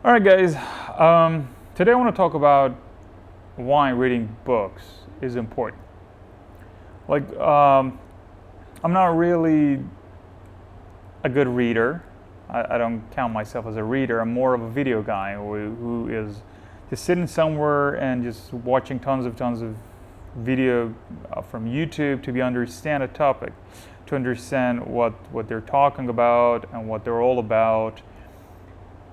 All right, guys. Today I want to talk about why reading books is important. I'm not really a good reader. I don't count myself as a reader. I'm more of a video guy who is just sitting somewhere and just watching tons of video from YouTube to understand a topic, to understand what they're talking about and what they're all about.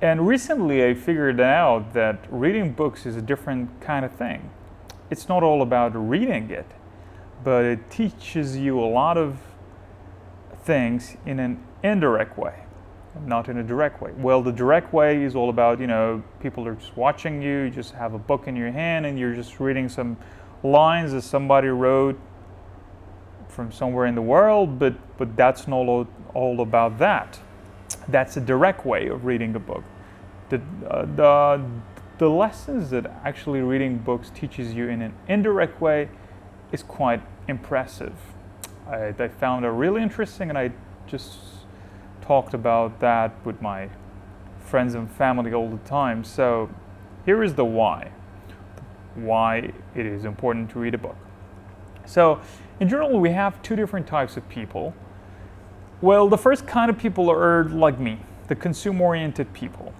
And recently I figured out that reading books is a different kind of thing. It's not all about reading it, but it teaches you a lot of things in an indirect way, not in a direct way. Well, the direct way is all about, people are just watching you, you just have a book in your hand and you're just reading some lines that somebody wrote from somewhere in the world, but that's not all about that. That's a direct way of reading a book. The lessons that actually reading books teaches you in an indirect way is quite impressive. I found it really interesting, and I just talked about that with my friends and family all the time. So here is the why it is important to read a book. So in general, we have two different types of people. Well, the first kind of people are like me, the consumer-oriented people.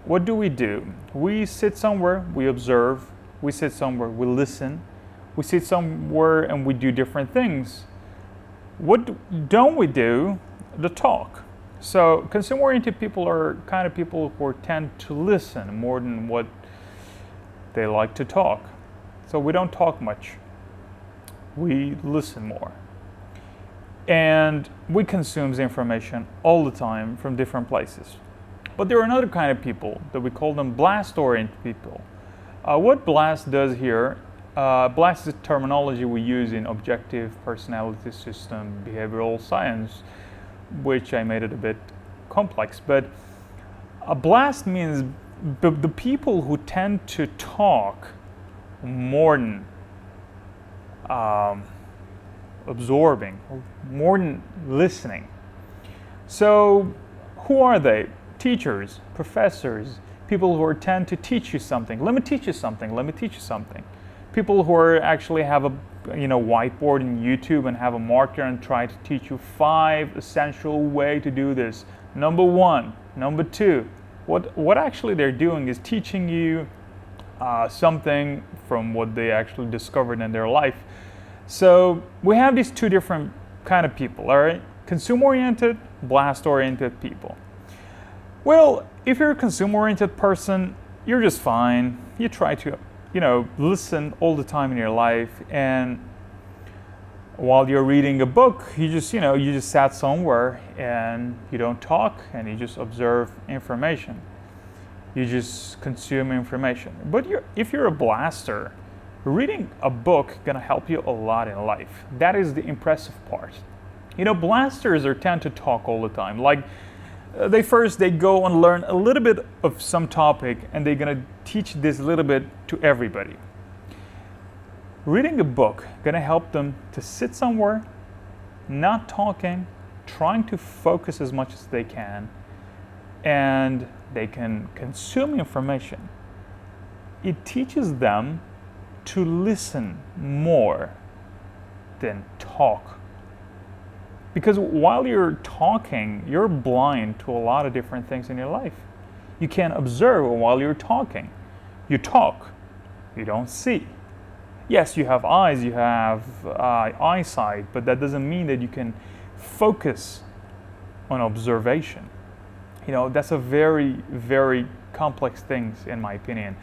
What do? We sit somewhere, we observe. We sit somewhere, we listen. We sit somewhere and we do different things. What don't we do? The talk. So consumer-oriented people are kind of people who tend to listen more than what they like to talk. So we don't talk much. We listen more. And we consume information all the time from different places. But there are another kind of people that we call them blast-oriented people. What blast does here, blast is a terminology we use in objective personality system behavioral science, which I made it a bit complex. But a blast means the people who tend to talk more than absorbing, more than listening. So who are they? Teachers, professors, people who tend to teach you something. Let me teach you something. Let me teach you something. People who actually have a whiteboard in YouTube and have a marker and try to teach you 5 essential ways to do this. Number 1, number 2. What actually they're doing is teaching you something from what they actually discovered in their life. So we have these two different kind of people, all right? Consumer-oriented, blast-oriented people. Well, if you're a consumer-oriented person, you're just fine. You try to, listen all the time in your life, and while you're reading a book, you just sat somewhere and you don't talk and you just observe information. You just consume information. But if you're a blaster, reading a book gonna help you a lot in life. That is the impressive part. Blasters tend to talk all the time. They go and learn a little bit of some topic, and they're gonna teach this little bit to everybody. Reading a book gonna help them to sit somewhere, not talking, trying to focus as much as they can, and they can consume information. It teaches them to listen more than talk. Because while you're talking, you're blind to a lot of different things in your life. You can't observe while you're talking. You talk, you don't see. Yes, you have eyes, you have eyesight, but that doesn't mean that you can focus on observation. That's a very, very complex thing in my opinion.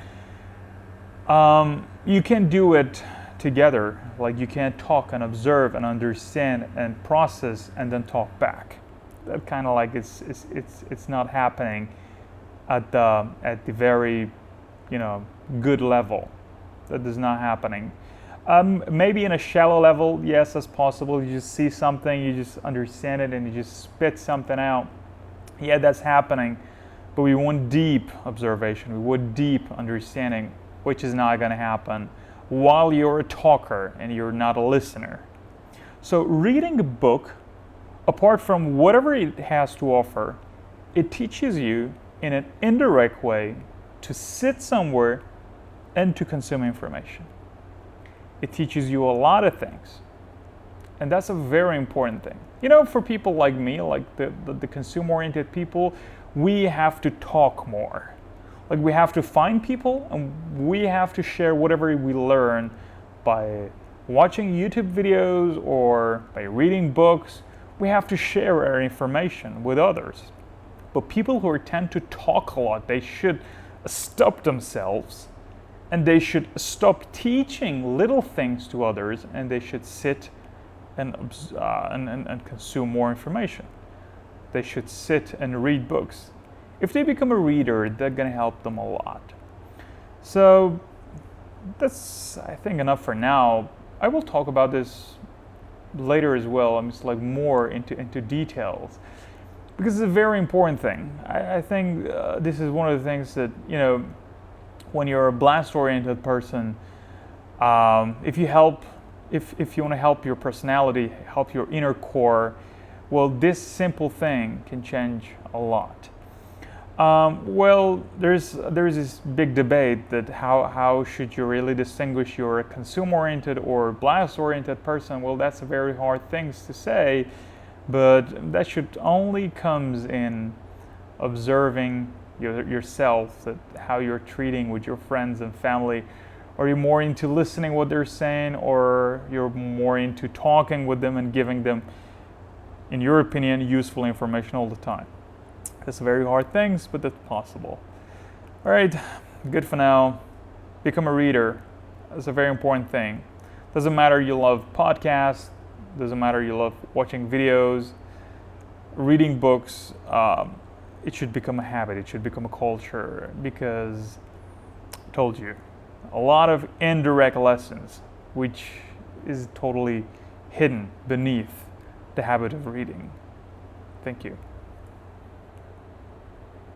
You can do it together. You can't talk and observe and understand and process and then talk back. That kind of it's not happening at the very good level. That is not happening. Maybe in a shallow level, yes, that's possible. You just see something, you just understand it, and you just spit something out. Yeah, that's happening. But we want deep observation. We want deep understanding, which is not going to happen while you're a talker and you're not a listener. So reading a book, apart from whatever it has to offer, it teaches you in an indirect way to sit somewhere and to consume information. It teaches you a lot of things. And that's a very important thing. For people like me, like the consumer-oriented people, we have to talk more. Like, we have to find people and we have to share whatever we learn by watching YouTube videos or by reading books. We have to share our information with others. But people who tend to talk a lot, they should stop themselves and they should stop teaching little things to others, and they should sit and consume more information. They should sit and read books. If they become a reader, they're going to help them a lot. So that's, I think, enough for now. I will talk about this later as well. I'm just like more into details, because it's a very important thing. I think this is one of the things that, when you're a blast-oriented person, if you want to help your personality, help your inner core, well, this simple thing can change a lot. Well, there's this big debate that how should you really distinguish you're a consumer-oriented or blast-oriented person? Well, that's a very hard thing to say, but that should only comes in observing yourself, that how you're treating with your friends and family. Are you more into listening what they're saying, or you're more into talking with them and giving them, in your opinion, useful information all the time? That's very hard things, but that's possible. All right, good for now. Become a reader. That's a very important thing. Doesn't matter you love podcasts, doesn't matter you love watching videos, reading books. It should become a habit. It should become a culture, because I told you, a lot of indirect lessons, which is totally hidden beneath the habit of reading. Thank you.